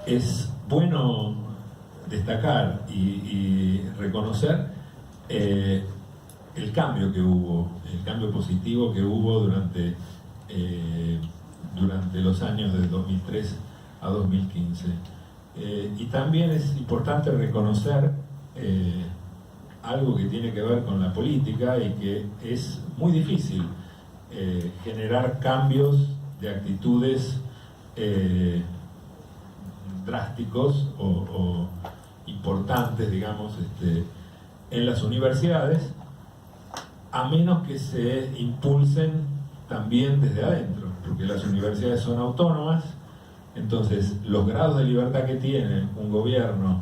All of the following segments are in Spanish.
es bueno destacar y reconocer el cambio que hubo, el cambio positivo que hubo durante los años de 2003 a 2015. Y también es importante reconocer algo que tiene que ver con la política y que es muy difícil generar cambios de actitudes drásticos o importantes, digamos, en las universidades, a menos que se impulsen también desde adentro, porque las universidades son autónomas. Entonces, los grados de libertad que tiene un gobierno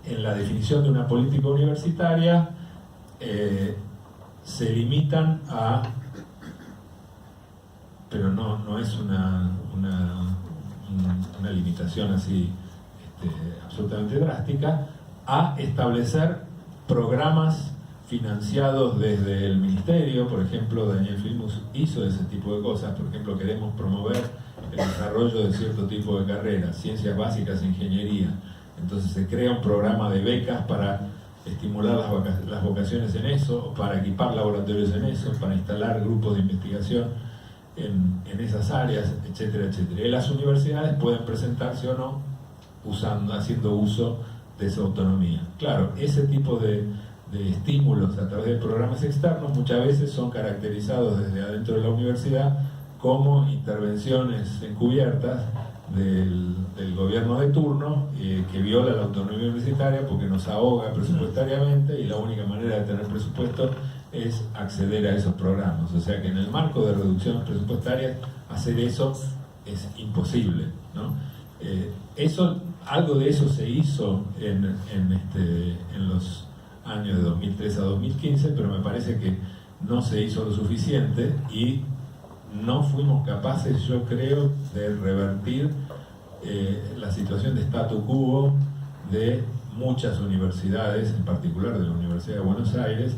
en la definición de una política universitaria se limitan a, pero no es una limitación así absolutamente drástica, a establecer programas financiados desde el ministerio. Por ejemplo, Daniel Filmus hizo ese tipo de cosas. Por ejemplo, queremos promover el desarrollo de cierto tipo de carreras, ciencias básicas e ingeniería. Entonces se crea un programa de becas para estimular las vocaciones en eso, para equipar laboratorios en eso, para instalar grupos de investigación en esas áreas, etcétera, etcétera. Y las universidades pueden presentarse o no haciendo uso de esa autonomía. Claro, ese tipo de estímulos a través de programas externos muchas veces son caracterizados desde adentro de la universidad como intervenciones encubiertas del gobierno de turno, que viola la autonomía universitaria porque nos ahoga presupuestariamente, y la única manera de tener presupuesto es acceder a esos programas. O sea que en el marco de reducciones presupuestarias hacer eso es imposible, ¿no? Algo de eso se hizo en los años de 2003 a 2015, pero me parece que no se hizo lo suficiente y no fuimos capaces, yo creo, de revertir la situación de statu quo de muchas universidades, en particular de la Universidad de Buenos Aires,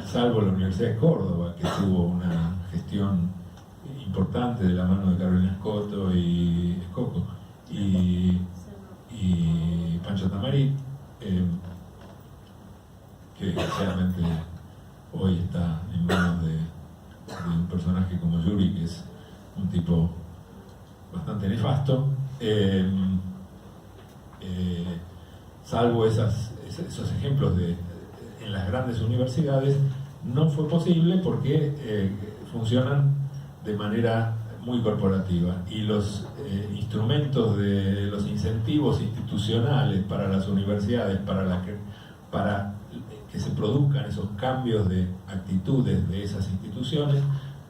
salvo la Universidad de Córdoba, que tuvo una gestión importante de la mano de Carolina Scotto y Escoco y Pancho Tamarit, que desgraciadamente hoy está en manos de un personaje como Yuri, que es un tipo bastante nefasto. Salvo esos ejemplos en las grandes universidades, no fue posible porque funcionan de manera muy corporativa, y los instrumentos de los incentivos institucionales para las universidades, para que se produzcan esos cambios de actitudes de esas instituciones,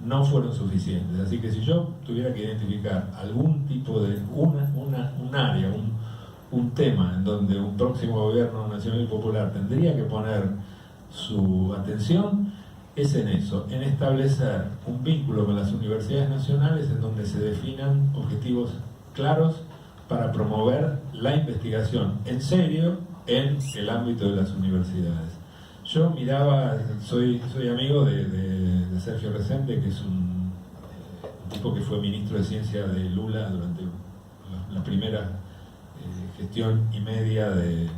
no fueron suficientes. Así que si yo tuviera que identificar algún tipo de un área, un tema en donde un próximo gobierno nacional y popular tendría que poner su atención, es en eso, en establecer un vínculo con las universidades nacionales en donde se definan objetivos claros para promover la investigación en serio en el ámbito de las universidades. Yo miraba, soy amigo de Sergio Resende, que es un tipo que fue ministro de Ciencia de Lula durante la primera gestión y media de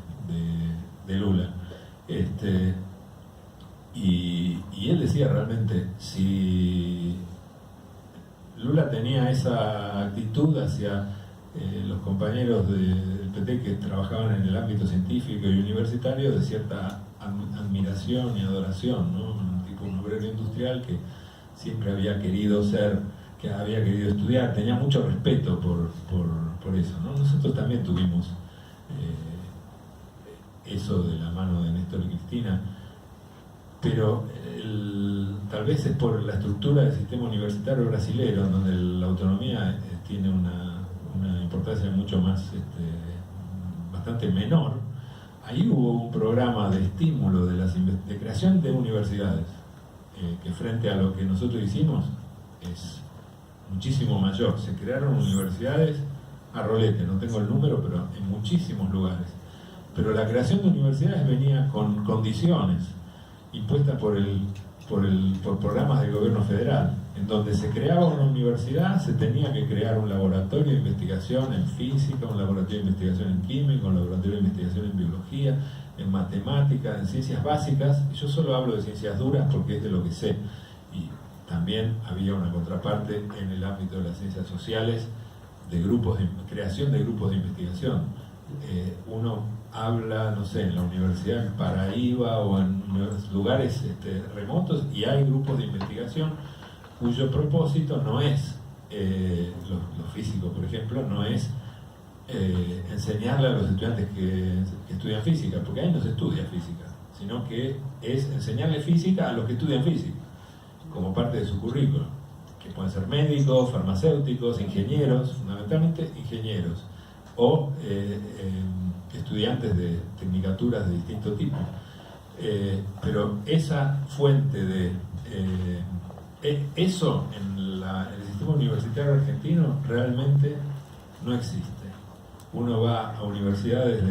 Lula. Y él decía realmente, si Lula tenía esa actitud hacia los compañeros del PT que trabajaban en el ámbito científico y universitario, de cierta admiración y adoración, ¿no? Un obrero industrial que siempre había querido ser, que había querido estudiar, tenía mucho respeto por eso, ¿no? Nosotros también tuvimos eso de la mano de Néstor y Cristina, pero tal vez es por la estructura del sistema universitario brasilero, donde la autonomía tiene una importancia mucho más, bastante menor. Ahí hubo un programa de estímulo de creación de universidades, que frente a lo que nosotros hicimos es muchísimo mayor. Se crearon universidades a rolete, no tengo el número, pero en muchísimos lugares. Pero la creación de universidades venía con condiciones impuestas por programas del gobierno federal. En donde se creaba una universidad, se tenía que crear un laboratorio de investigación en física, un laboratorio de investigación en química, un laboratorio de investigación en biología, en matemáticas, en ciencias básicas. Y yo solo hablo de ciencias duras porque es de lo que sé. Y también había una contraparte en el ámbito de las ciencias sociales, de grupos de creación de grupos de investigación. Uno habla, no sé, en la Universidad en Paraíba o en lugares remotos, y hay grupos de investigación cuyo propósito no es, los físicos por ejemplo, no es enseñarle a los estudiantes que estudian física, porque ahí no se estudia física, sino que es enseñarle física a los que estudian física, como parte de su currículo, que pueden ser médicos, farmacéuticos, ingenieros, fundamentalmente ingenieros, o estudiantes de tecnicaturas de distinto tipo. Pero esa fuente de... eso en el sistema universitario argentino realmente no existe. Uno va a universidades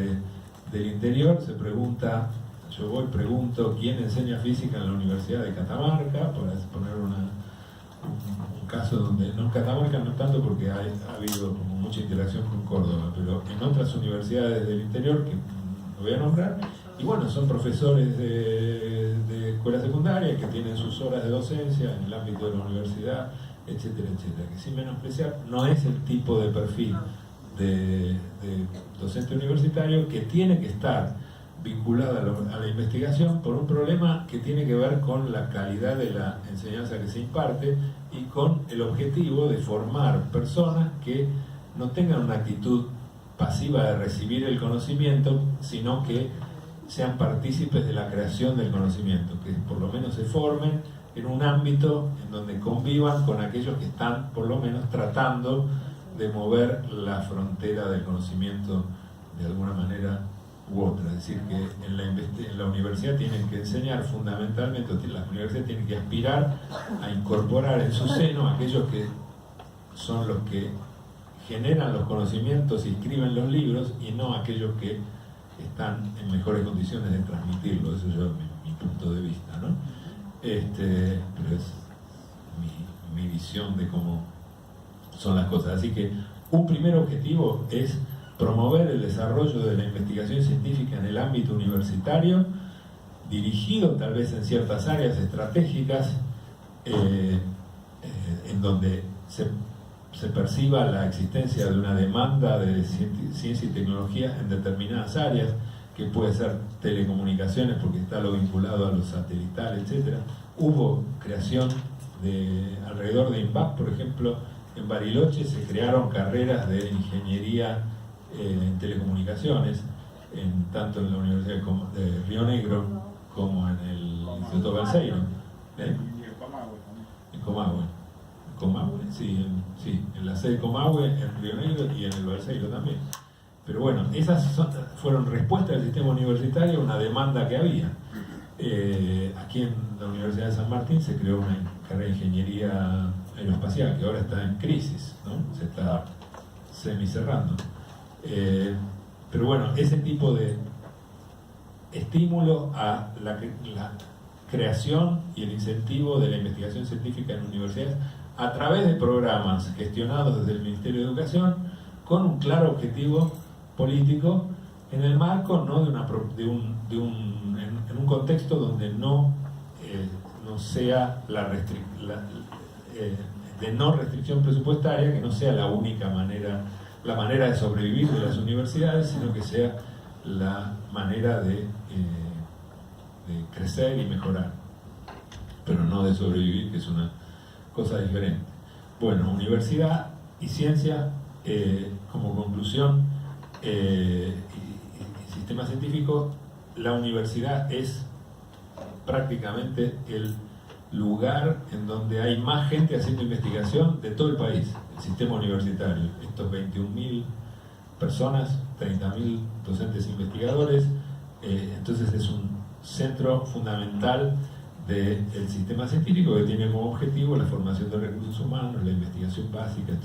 del interior, se pregunta, yo pregunto quién enseña física en la Universidad de Catamarca, por poner un caso donde, no en Catamarca no tanto porque ha habido como mucha interacción con Córdoba, pero en otras universidades del interior, que no voy a nombrar, y bueno, son profesores de escuela secundaria que tienen sus horas de docencia en el ámbito de la universidad, etcétera, etcétera, que sin menospreciar no es el tipo de perfil de docente universitario que tiene que estar vinculada a la investigación por un problema que tiene que ver con la calidad de la enseñanza que se imparte y con el objetivo de formar personas que no tengan una actitud pasiva de recibir el conocimiento, sino que sean partícipes de la creación del conocimiento, que por lo menos se formen en un ámbito en donde convivan con aquellos que están por lo menos tratando de mover la frontera del conocimiento de alguna manera u otra. Es decir, que en la universidad tienen que enseñar fundamentalmente, las universidades tienen que aspirar a incorporar en su seno aquellos que son los que generan los conocimientos y escriben los libros, y no aquellos que están en mejores condiciones de transmitirlo. Eso es mi punto de vista, ¿no? Pero es mi visión de cómo son las cosas. Así que un primer objetivo es promover el desarrollo de la investigación científica en el ámbito universitario, dirigido tal vez en ciertas áreas estratégicas, en donde se perciba la existencia de una demanda de ciencia y tecnología en determinadas áreas, que puede ser telecomunicaciones porque está lo vinculado a los satelitales, etc. Hubo creación alrededor de INVAP, por ejemplo, en Bariloche se crearon carreras de ingeniería en telecomunicaciones, tanto en la Universidad de Río Negro como en el Instituto Balseiro. En Comahue, sí, en la sede de Comahue, en Río Negro y en el Balseiro también. Pero bueno, esas fueron respuestas del sistema universitario a una demanda que había. Aquí en la Universidad de San Martín se creó una carrera de ingeniería aeroespacial que ahora está en crisis, ¿no? Se está semicerrando. Pero bueno, ese tipo de estímulo a la creación y el incentivo de la investigación científica en universidades a través de programas gestionados desde el Ministerio de Educación con un claro objetivo político, en el marco, ¿no?, en un contexto donde no sea de no restricción presupuestaria, que no sea la única manera, la manera de sobrevivir de las universidades, sino que sea la manera de crecer y mejorar, pero no de sobrevivir, que es una cosa diferente. Bueno, universidad y ciencia, como conclusión, y sistema científico, la universidad es prácticamente el lugar en donde hay más gente haciendo investigación de todo el país, el sistema universitario. Estos 21.000 personas, 30.000 docentes investigadores, entonces es un centro fundamental del sistema científico, que tiene como objetivo la formación de recursos humanos, la investigación básica, etc.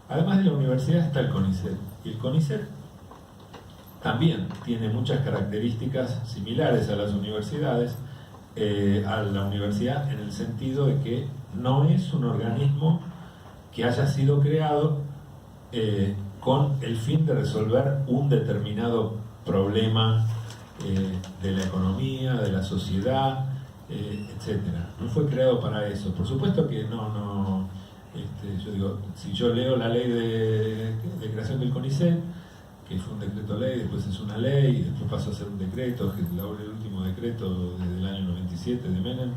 Además de la universidad está el CONICET, y el CONICET también tiene muchas características similares a las universidades, a la universidad, en el sentido de que no es un organismo que haya sido creado con el fin de resolver un determinado problema de la economía, de la sociedad, etcétera. No fue creado para eso. Por supuesto que yo digo, si yo leo la ley de creación del CONICET, que fue un decreto ley, después es una ley, y después pasó a ser un decreto, que es el último decreto desde el año 97 de Menem,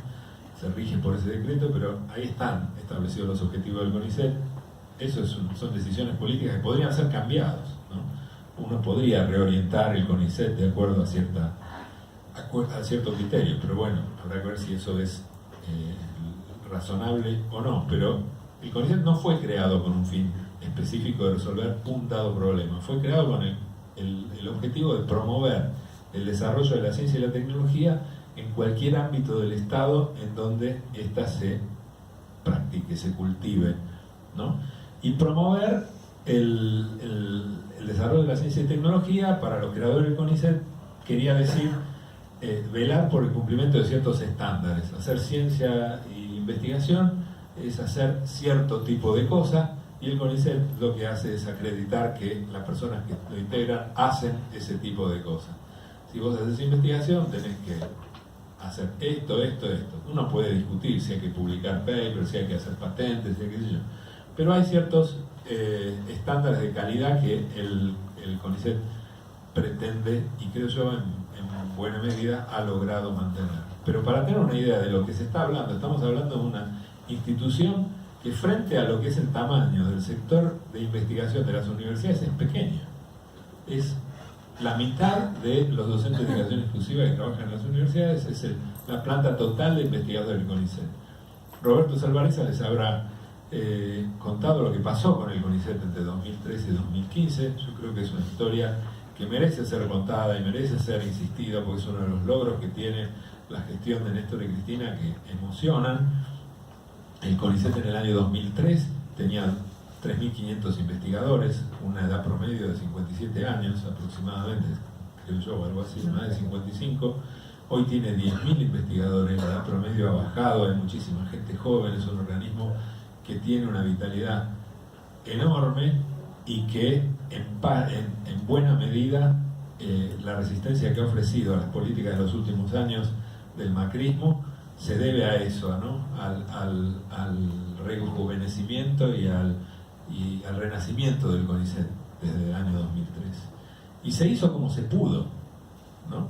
se rige por ese decreto, pero ahí están establecidos los objetivos del CONICET. Eso son decisiones políticas que podrían ser cambiados, ¿no? Uno podría reorientar el CONICET de acuerdo a cierto criterio, pero bueno, habrá que ver si eso es razonable o no. Pero el CONICET no fue creado con un fin específico de resolver un dado problema, fue creado con el objetivo de promover el desarrollo de la ciencia y la tecnología en cualquier ámbito del Estado en donde ésta se practique, se cultive, ¿no? Y promover el desarrollo de la ciencia y tecnología, para los creadores del CONICET, quería decir velar por el cumplimiento de ciertos estándares. Hacer ciencia e investigación es hacer cierto tipo de cosas, y el CONICET lo que hace es acreditar que las personas que lo integran hacen ese tipo de cosas. Si vos haces investigación, tenés que hacer esto. Uno puede discutir si hay que publicar papers, si hay que hacer patentes, si hay que sé yo. Pero hay ciertos estándares de calidad que el CONICET pretende, y creo yo en buena medida ha logrado mantener. Pero para tener una idea de lo que se está hablando, estamos hablando de una institución que, frente a lo que es el tamaño del sector de investigación de las universidades, es pequeña. Es la mitad de los docentes de educación exclusiva que trabajan en las universidades, es la planta total de investigadores del CONICET. Roberto Salvareza les habrá contado lo que pasó con el CONICET entre 2013 y 2015. Yo creo que es una historia que merece ser contada y merece ser insistida, porque es uno de los logros que tiene la gestión de Néstor y Cristina que emocionan. El CONICET en el año 2003 tenía 3.500 investigadores, una edad promedio de 57 años aproximadamente, creo yo, o algo así, más de 55. Hoy tiene 10.000 investigadores, la edad promedio ha bajado, hay muchísima gente joven, es un organismo que tiene una vitalidad enorme y que en buena medida la resistencia que ha ofrecido a las políticas de los últimos años del macrismo se debe a eso, ¿no? al rejuvenecimiento y al renacimiento del CONICET desde el año 2003. Y se hizo como se pudo, ¿no?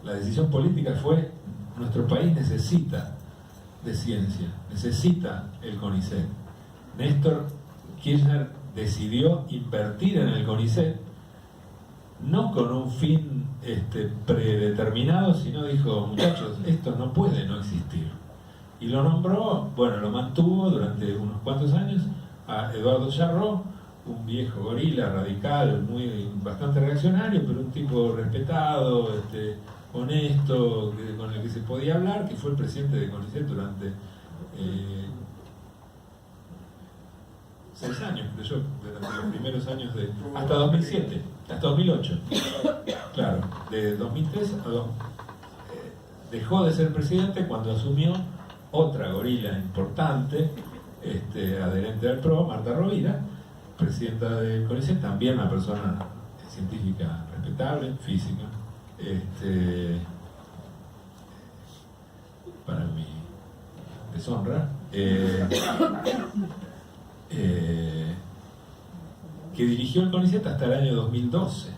La decisión política fue: nuestro país necesita de ciencia, necesita el CONICET. Néstor Kirchner decidió invertir en el CONICET, no con un fin predeterminado, sino dijo: muchachos, esto no puede no existir. Y lo nombró, bueno, lo mantuvo durante unos cuantos años a Eduardo Charrot, un viejo gorila radical, bastante reaccionario, pero un tipo respetado, honesto, con el que se podía hablar, que fue el presidente de CONICET durante 6 años, creo yo, durante los primeros años hasta 2007, hasta 2008. Claro, de 2003 a dejó de ser presidente cuando asumió otra gorila importante, adherente al PRO, Marta Rovira, presidenta del CONICET, también una persona científica respetable, física, para mi deshonra, que dirigió el CONICET hasta el año 2012.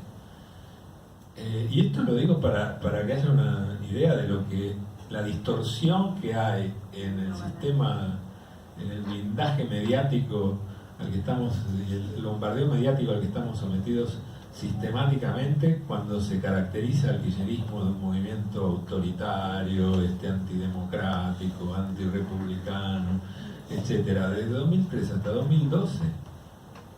Y esto lo digo para que haya una idea de lo que la distorsión que hay en el sistema, en el blindaje mediático al que estamos, el bombardeo mediático al que estamos sometidos sistemáticamente cuando se caracteriza el kirchnerismo de un movimiento autoritario, antidemocrático, antirepublicano, etcétera. Desde 2003 hasta 2012,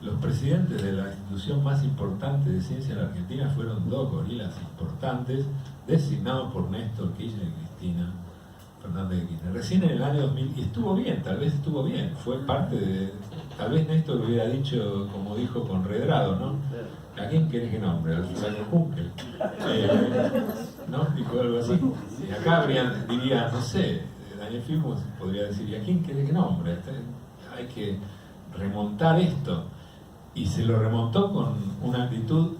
los presidentes de la institución más importante de ciencia en la Argentina fueron dos gorilas importantes, designados por Néstor Kirchner y Cristina Fernández de Kirchner. Recién en el año 2000, y estuvo bien, tal vez estuvo bien, fue parte de... Tal vez Néstor hubiera dicho, como dijo con Redrado, ¿no? ¿A quién querés que nombre? Al Flaco Juncker. ¿No? Dijo algo así. Y acá diría, no sé, Daniel Filmus podría decir, ¿y a quién quiere que nombre? Hay que remontar esto. Y se lo remontó con una actitud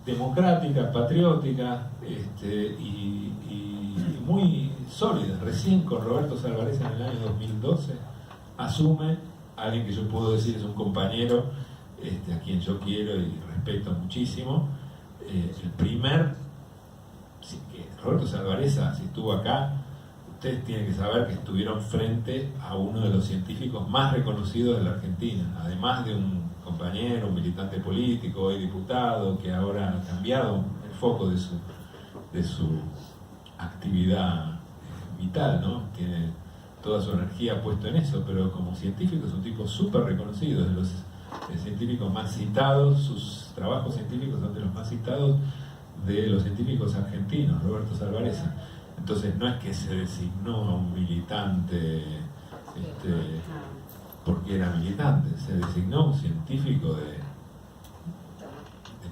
democrática, patriótica, y muy sólida. Recién con Roberto Salvarezza en el año 2012 asume alguien que yo puedo decir es un compañero, a quien yo quiero y respeto muchísimo, el primer, Roberto Salvarezza, si estuvo acá, ustedes tienen que saber que estuvieron frente a uno de los científicos más reconocidos de la Argentina, además de un compañero, un militante político, hoy diputado, que ahora ha cambiado el foco de su actividad vital, ¿no? Tiene toda su energía puesta en eso, pero como científico es un tipo súper reconocido, de los científicos más citados, sus trabajos científicos son de los más citados de los científicos argentinos, Roberto Salvarezza. Entonces no es que se designó a un militante porque era militante, se designó a un científico de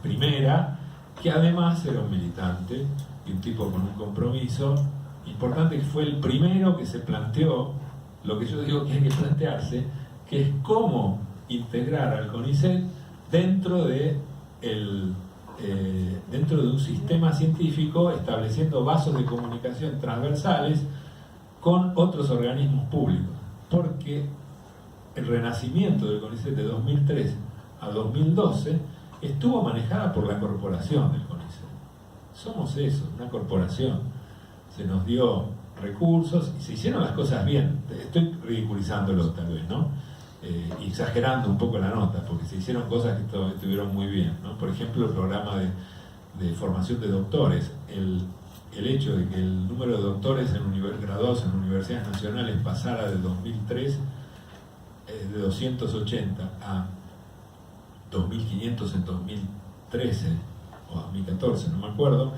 primera, que además era un militante y un tipo con un compromiso importante, que fue el primero que se planteó lo que yo digo que hay que plantearse, que es cómo integrar al CONICET dentro de un sistema científico, estableciendo vasos de comunicación transversales con otros organismos públicos, porque el renacimiento del CONICET de 2003 a 2012 estuvo manejada por la corporación del CONICET. Somos eso, una corporación. Se nos dio recursos y se hicieron las cosas bien. Estoy ridiculizándolo tal vez, ¿no? Y exagerando un poco la nota, porque se hicieron cosas que estuvieron muy bien, ¿no? Por ejemplo, el programa de formación de doctores, el hecho de que el número de doctores graduados en universidades nacionales pasara de 2003 de 280 a 2.500 en 2013 o 2014, no me acuerdo.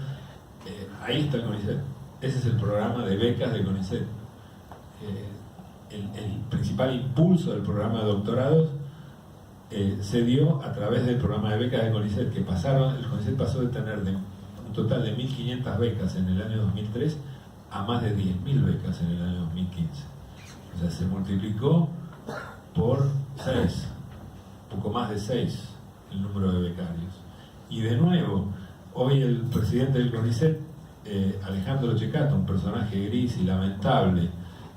Ahí está el CONICET. Ese es el programa de becas del CONICET. El principal impulso del programa de doctorados se dio a través del programa de becas del CONICET, que el CONICET pasó de tener un total de 1.500 becas en el año 2003 a más de 10.000 becas en el año 2015. O sea, se multiplicó por 6, poco más de 6 el número de becarios. Y de nuevo, hoy el presidente del CONICET, Alejandro Checato, un personaje gris y lamentable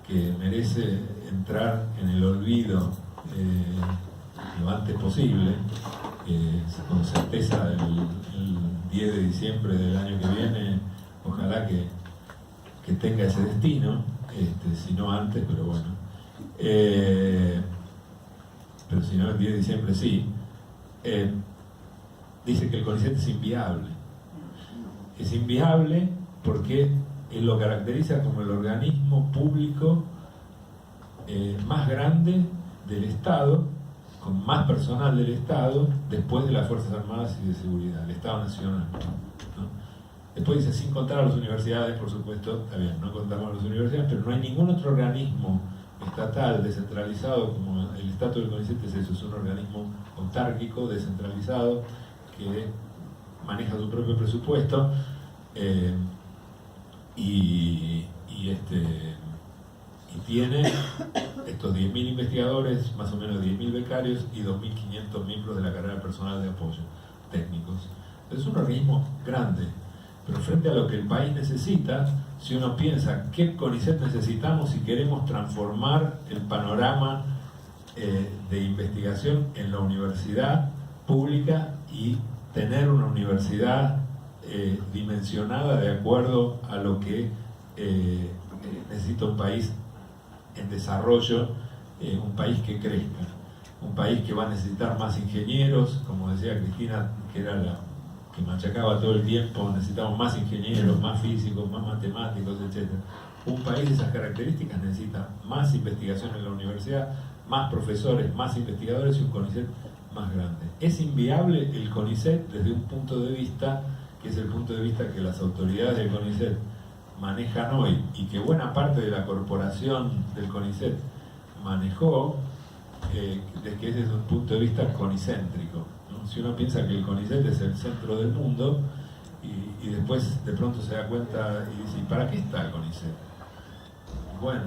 que merece entrar en el olvido lo antes posible, con certeza el 10 de diciembre del año que viene, ojalá que tenga ese destino, si no antes, pero bueno. Pero si no, el 10 de diciembre sí. Dice que el CONICET es inviable. Es inviable porque él lo caracteriza como el organismo público más grande del Estado, con más personal del Estado, después de las Fuerzas Armadas y de Seguridad, el Estado Nacional, ¿no? Después dice, sin contar a las universidades, por supuesto, está bien, no contamos a las universidades, pero no hay ningún otro organismo estatal descentralizado como el estatus del CONICET. Es eso, es un organismo autárquico, descentralizado, que maneja su propio presupuesto, y tiene estos 10.000 investigadores, más o menos 10.000 becarios y 2.500 miembros de la carrera personal de apoyo técnicos. Es un organismo grande, pero frente a lo que el país necesita, si uno piensa qué CONICET necesitamos si queremos transformar el panorama de investigación en la universidad pública y tener una universidad dimensionada de acuerdo a lo que necesita un país en desarrollo, un país que crezca, un país que va a necesitar más ingenieros, como decía Cristina, que era la que machacaba todo el tiempo, necesitamos más ingenieros, más físicos, más matemáticos, etc. Un país de esas características necesita más investigación en la universidad, más profesores, más investigadores y un CONICET más grande. Es inviable el CONICET desde un punto de vista que es el punto de vista que las autoridades del CONICET manejan hoy y que buena parte de la corporación del CONICET manejó, de que ese es un punto de vista conicéntrico, ¿no? Si uno piensa que el CONICET es el centro del mundo y después de pronto se da cuenta y dice, ¿y para qué está el CONICET? bueno,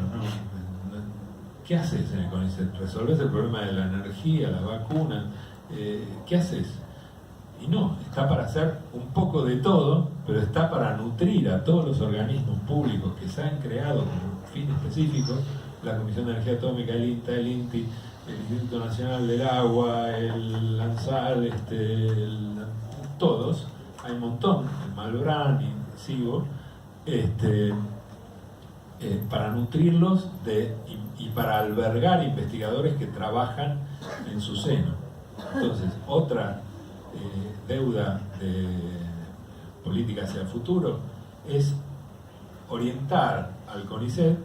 ¿qué haces en el CONICET? ¿Resolves el problema de la energía, la vacuna? ¿Qué haces? Y no, está para hacer un poco de todo, pero está para nutrir a todos los organismos públicos que se han creado con fines específicos, la Comisión de Energía Atómica, el INTA, el INTI, el Instituto Nacional del Agua, el ANSAL, todos, hay un montón, el Malbrán y sigo, para nutrirlos y para albergar investigadores que trabajan en su seno. Entonces, otra deuda de política hacia el futuro es orientar al CONICET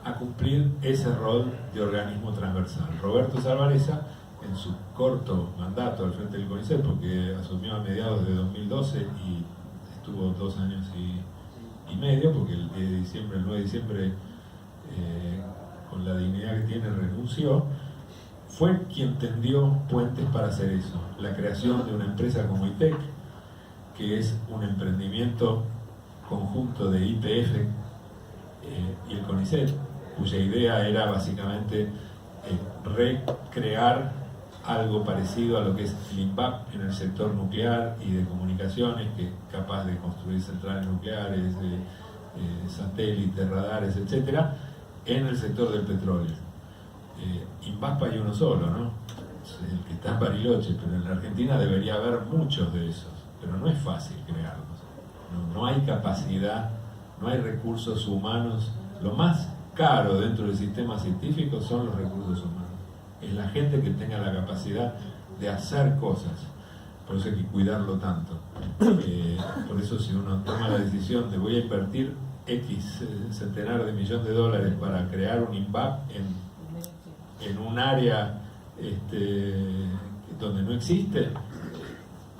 a cumplir ese rol de organismo transversal. Roberto Salvarezza, en su corto mandato al frente del CONICET, porque asumió a mediados de 2012 y estuvo 2 años y medio, porque el 9 de diciembre, con la dignidad que tiene, renunció, fue quien tendió puentes para hacer eso. La creación de una empresa como ITEC, que es un emprendimiento conjunto de YPF y el CONICET, cuya idea era básicamente recrear algo parecido a lo que es el INVAP en el sector nuclear y de comunicaciones, que es capaz de construir centrales nucleares, satélites, radares, etcétera, en el sector del petróleo. INVASP hay uno solo, ¿no? El que está en Bariloche, pero en la Argentina debería haber muchos de esos, pero no es fácil crearlos. No hay capacidad, no hay recursos humanos. Lo más caro dentro del sistema científico son los recursos humanos. Es la gente que tenga la capacidad de hacer cosas. Por eso hay que cuidarlo tanto. Por eso, si uno toma la decisión de voy a invertir X centenar de millones de dólares para crear un INVAP en un área donde no existe,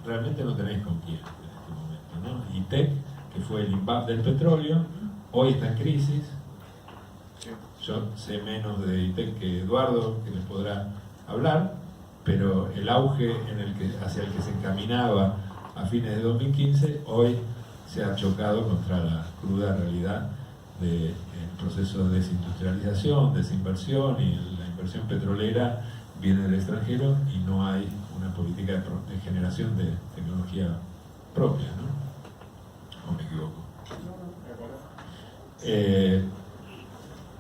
realmente no tenéis con quién en este momento, ¿no? ITEC, que fue el INVAP del petróleo, hoy está en crisis. Yo sé menos de ITEC que Eduardo, que les podrá hablar, pero el auge hacia el que se encaminaba a fines de 2015, hoy se ha chocado contra la cruda realidad del proceso de desindustrialización, desinversión, y la inversión petrolera viene del extranjero y no hay una política de generación de tecnología propia, ¿no? ¿O me equivoco?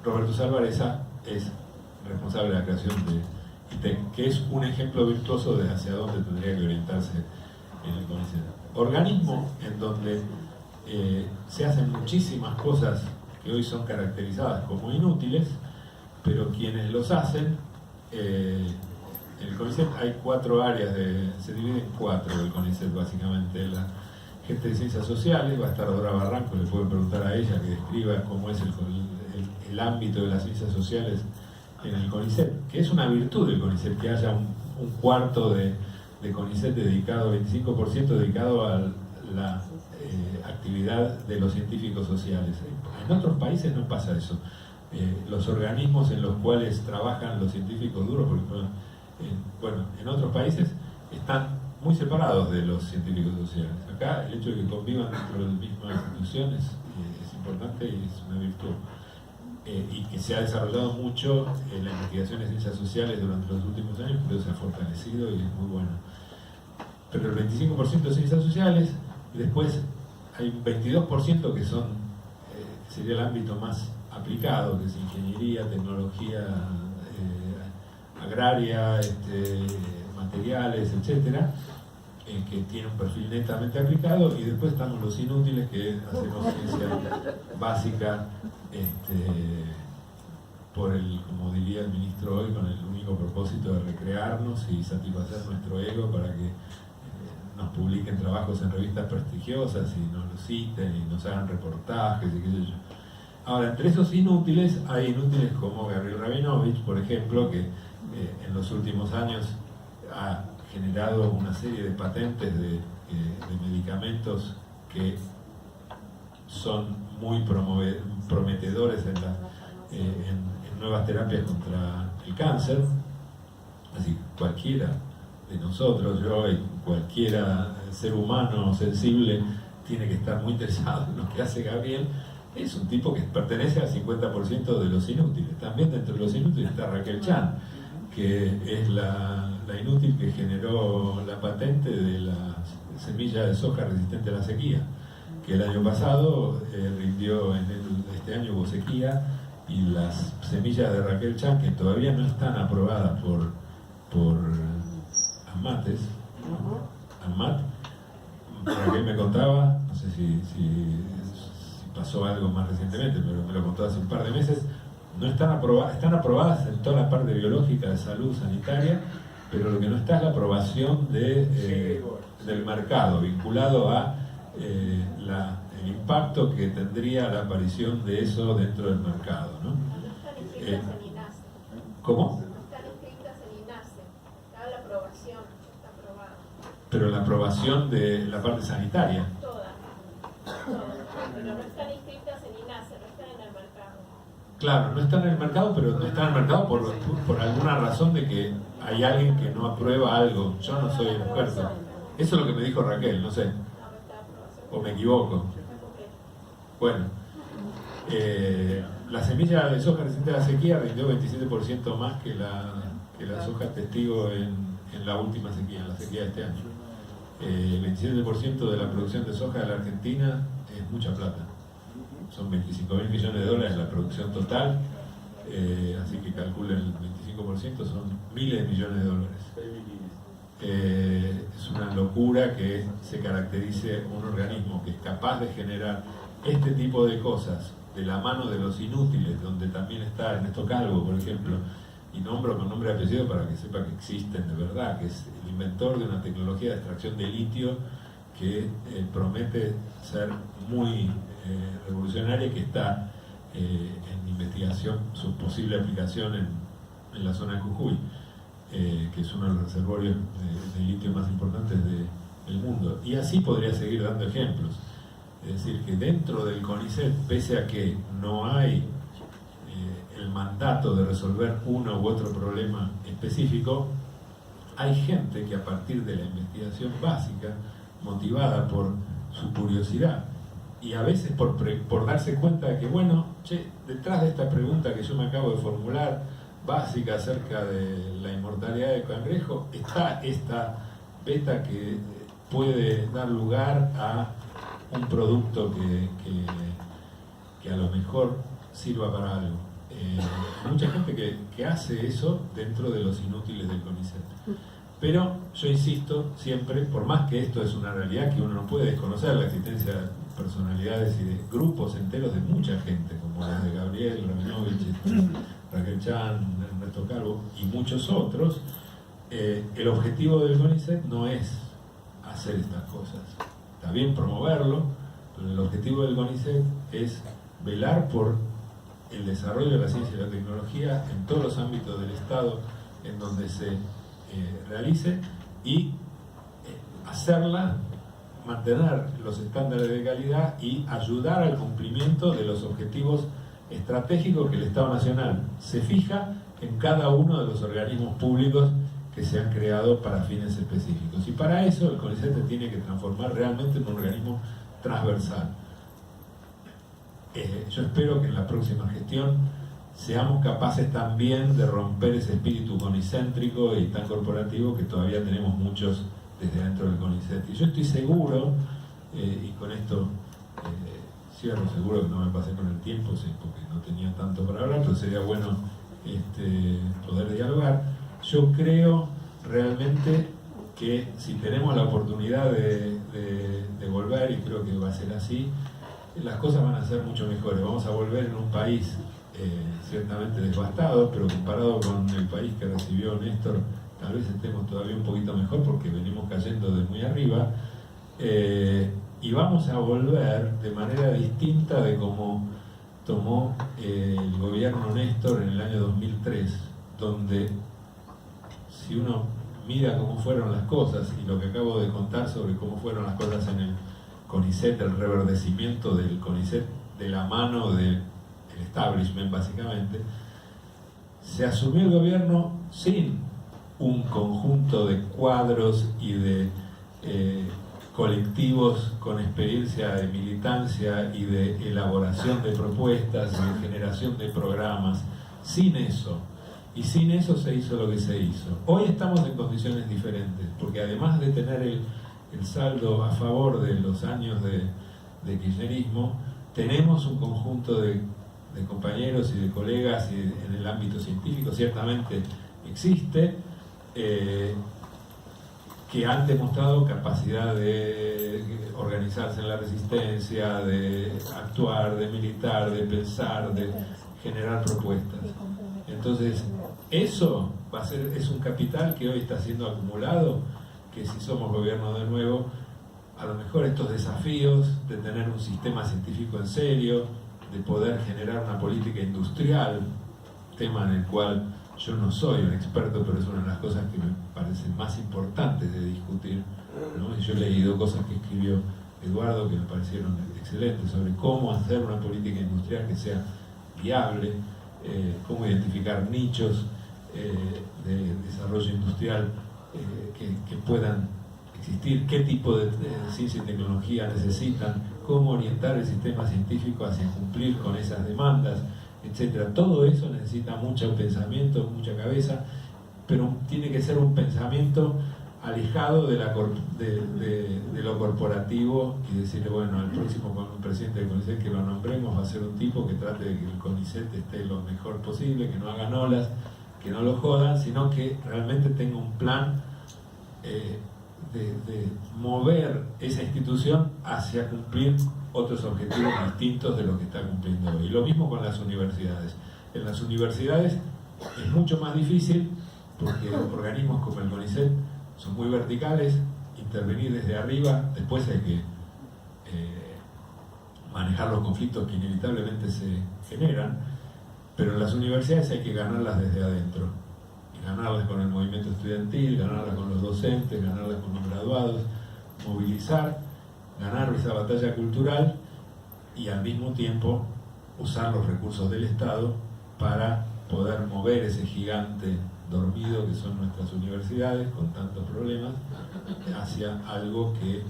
Roberto Salvarezza es responsable de la creación de ITEC, que es un ejemplo virtuoso de hacia dónde tendría que orientarse el CONICET. Organismo en donde se hacen muchísimas cosas que hoy son caracterizadas como inútiles, pero quienes los hacen, en el CONICET hay 4 áreas, se divide en 4 el CONICET básicamente. La gente de ciencias sociales, va a estar Dora Barranco, le pueden preguntar a ella que describa cómo es el ámbito de las ciencias sociales en el CONICET, que es una virtud del CONICET, que haya un cuarto de CONICET dedicado, 25% dedicado a la actividad de los científicos sociales. En otros países no pasa eso. Los organismos en los cuales trabajan los científicos duros, porque, en otros países están muy separados de los científicos sociales. Acá el hecho de que convivan dentro de las mismas instituciones es importante y es una virtud. Y que se ha desarrollado mucho en la investigación de ciencias sociales durante los últimos años, pero se ha fortalecido y es muy bueno. Pero el 25% de ciencias sociales, y después hay un 22% que sería el ámbito más aplicado, que es ingeniería, tecnología agraria, materiales, etcétera, que tiene un perfil netamente aplicado, y después estamos los inútiles, que hacemos ciencia básica como diría el ministro hoy, con el único propósito de recrearnos y satisfacer nuestro ego para que nos publiquen trabajos en revistas prestigiosas y nos lo citen y nos hagan reportajes y qué sé yo. Ahora, entre esos inútiles hay inútiles como Gabriel Rabinovich, por ejemplo, que en los últimos años ha generado una serie de patentes de medicamentos que son muy prometedores en nuevas terapias contra el cáncer. Así cualquiera de nosotros, yo y cualquiera ser humano sensible, tiene que estar muy interesado en lo que hace Gabriel, es un tipo que pertenece al 50% de los inútiles. También dentro de los inútiles está Raquel Chan, que es la inútil que generó la patente de la semilla de soja resistente a la sequía, que el año pasado rindió, este año hubo sequía, y las semillas de Raquel Chan, que todavía no están aprobadas por ANMAT, Raquel me contaba, no sé si pasó algo más recientemente, pero me lo contó hace un par de meses, no están aprobadas, están aprobadas en toda la parte biológica de salud sanitaria, pero lo que no está es la aprobación del mercado, vinculado a el impacto que tendría la aparición de eso dentro del mercado, ¿no? No están inscritas en INASE. ¿Cómo? No están inscritas en INASE. Está la aprobación, está aprobada. Pero la aprobación de la parte sanitaria. Todas. Pero no están inscritas en INASE, no están en el mercado. Claro, no están en el mercado, pero no están en el mercado por alguna razón de que hay alguien que no aprueba algo. Yo no soy el experto. Eso es lo que me dijo Raquel, no sé. O me equivoco. Bueno, la semilla de soja resistente a la sequía rindió 27% más que la soja testigo en la última sequía, en la sequía de este año. El 27% de la producción de soja de la Argentina es mucha plata. Son 25.000 millones de dólares la producción total, así que calculen el 25%, son miles de millones de dólares. Es una locura que se caracterice un organismo que es capaz de generar este tipo de cosas de la mano de los inútiles, donde también está Ernesto Calvo, por ejemplo, y nombro con nombre y apellido para que sepa que existen de verdad, que es el inventor de una tecnología de extracción de litio que promete ser muy revolucionaria y que está en investigación su posible aplicación en la zona de Jujuy, que es uno de los reservorios de litio más importantes del mundo. Y así podría seguir dando ejemplos. Es decir, que dentro del CONICET, pese a que no hay el mandato de resolver uno u otro problema específico, hay gente que a partir de la investigación básica, motivada por su curiosidad y a veces por darse cuenta de que, bueno, detrás de esta pregunta que yo me acabo de formular, básica acerca de la inmortalidad del cangrejo, está esta beta que puede dar lugar a un producto que a lo mejor sirva para algo. Mucha gente que hace eso dentro de los inútiles del CONICET. Pero yo insisto siempre, por más que esto es una realidad que uno no puede desconocer, la existencia de personalidades y de grupos enteros de mucha gente, como la de Gabriel Rabinovich, Raquel Chan, Ernesto Calvo y muchos otros, el objetivo del CONICET no es hacer estas cosas. Está bien promoverlo, pero el objetivo del CONICET es velar por el desarrollo de la ciencia y la tecnología en todos los ámbitos del Estado en donde se realice y hacerla, mantener los estándares de calidad y ayudar al cumplimiento de los objetivos estratégicos que el Estado Nacional se fija en cada uno de los organismos públicos que se han creado para fines específicos. Y para eso el CONICET se tiene que transformar realmente en un organismo transversal. Yo espero que en la próxima gestión seamos capaces también de romper ese espíritu conicéntrico y tan corporativo que todavía tenemos muchos desde dentro del CONICET. Y yo estoy seguro, y con esto cierro, seguro que no me pasé con el tiempo, sí, porque no tenía tanto para hablar, pero sería bueno poder dialogar. Yo creo realmente que si tenemos la oportunidad de volver, y creo que va a ser así, las cosas van a ser mucho mejores. Vamos a volver en un país ciertamente devastado, pero comparado con el país que recibió Néstor, tal vez estemos todavía un poquito mejor porque venimos cayendo de muy arriba, y vamos a volver de manera distinta de como tomó el gobierno Néstor en el año 2003, donde si uno mira cómo fueron las cosas y lo que acabo de contar sobre cómo fueron las cosas en el CONICET, el reverdecimiento del CONICET de la mano del establishment básicamente, se asumió el gobierno sin un conjunto de cuadros y de colectivos con experiencia de militancia y de elaboración de propuestas y de generación de programas. Sin eso, y sin eso se hizo lo que se hizo. Hoy estamos en condiciones diferentes, porque además de tener el saldo a favor de los años de kirchnerismo, tenemos un conjunto de compañeros y de colegas en el ámbito científico, ciertamente existe, que han demostrado capacidad de organizarse en la resistencia, de actuar, de militar, de pensar, de generar propuestas. Entonces, eso es un capital que hoy está siendo acumulado, que si somos gobierno de nuevo, a lo mejor estos desafíos de tener un sistema científico en serio, de poder generar una política industrial, tema en el cual yo no soy un experto, pero es una de las cosas que me parecen más importantes de discutir, ¿no? Y yo he leído cosas que escribió Eduardo que me parecieron excelentes sobre cómo hacer una política industrial que sea viable, cómo identificar nichos de desarrollo industrial que puedan existir, qué tipo de ciencia y tecnología necesitan, cómo orientar el sistema científico hacia cumplir con esas demandas, etcétera. Todo eso necesita mucho pensamiento, mucha cabeza, pero tiene que ser un pensamiento alejado de lo corporativo y decirle, bueno, al próximo presidente del CONICET que lo nombremos va a ser un tipo que trate de que el CONICET esté lo mejor posible, que no hagan olas, que no lo jodan, sino que realmente tenga un plan de mover esa institución hacia cumplir otros objetivos distintos de lo que está cumpliendo hoy. Y lo mismo con las universidades. En las universidades es mucho más difícil porque organismos como el CONICET son muy verticales, intervenir desde arriba, después hay que manejar los conflictos que inevitablemente se generan, pero en las universidades hay que ganarlas desde adentro, y ganarlas con el movimiento estudiantil, ganarlas con los docentes, ganarlas con los graduados, movilizar, ganar esa batalla cultural y al mismo tiempo usar los recursos del Estado para poder mover ese gigante dormido que son nuestras universidades con tantos problemas hacia algo que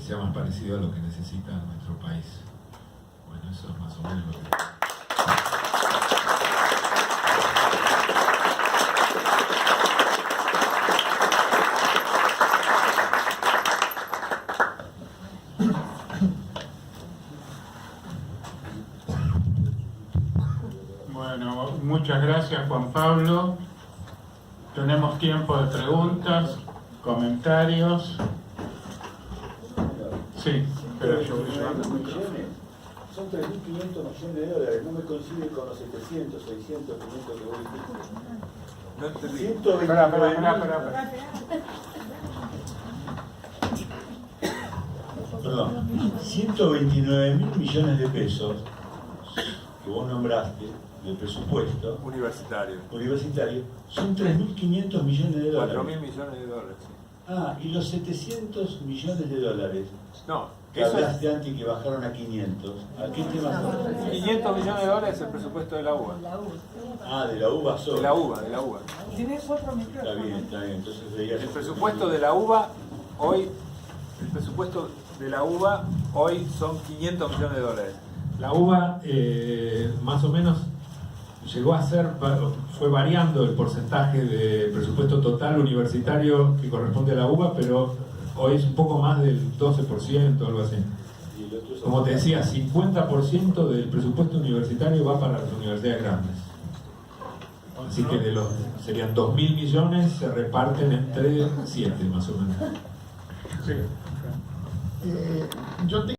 sea más parecido a lo que necesita nuestro país. Bueno, eso es más o menos lo que... Bueno, muchas gracias Juan Pablo. Tenemos tiempo de preguntas, comentarios. Sí, pero yo voy llevando. Son 3.500 millones de dólares, no me coincide con los 700, 600, 500 que vos dijiste. No entendí. 129 Perdón, 129.000 millones de pesos que vos nombraste del presupuesto Universitario. universitario son 3.500 millones de dólares. 4.000 millones de dólares, sí. Ah, y los 700 millones de dólares No, que eso es hablaste antes que bajaron a 500. ¿A qué tema son? 500 millones de dólares es el presupuesto de la UBA. Ah, de la UBA solo. De la UBA, de la UBA. Está bien, entonces veías... El presupuesto de la UBA hoy, el presupuesto de la UBA hoy son 500 millones de dólares. La UBA más o menos llegó a ser, fue variando el porcentaje de presupuesto total universitario que corresponde a la UBA, pero hoy es un poco más del 12%, algo así. Como te decía, 50% del presupuesto universitario va para las universidades grandes. Así que serían 2.000 millones, se reparten entre 7 más o menos. Sí. Yo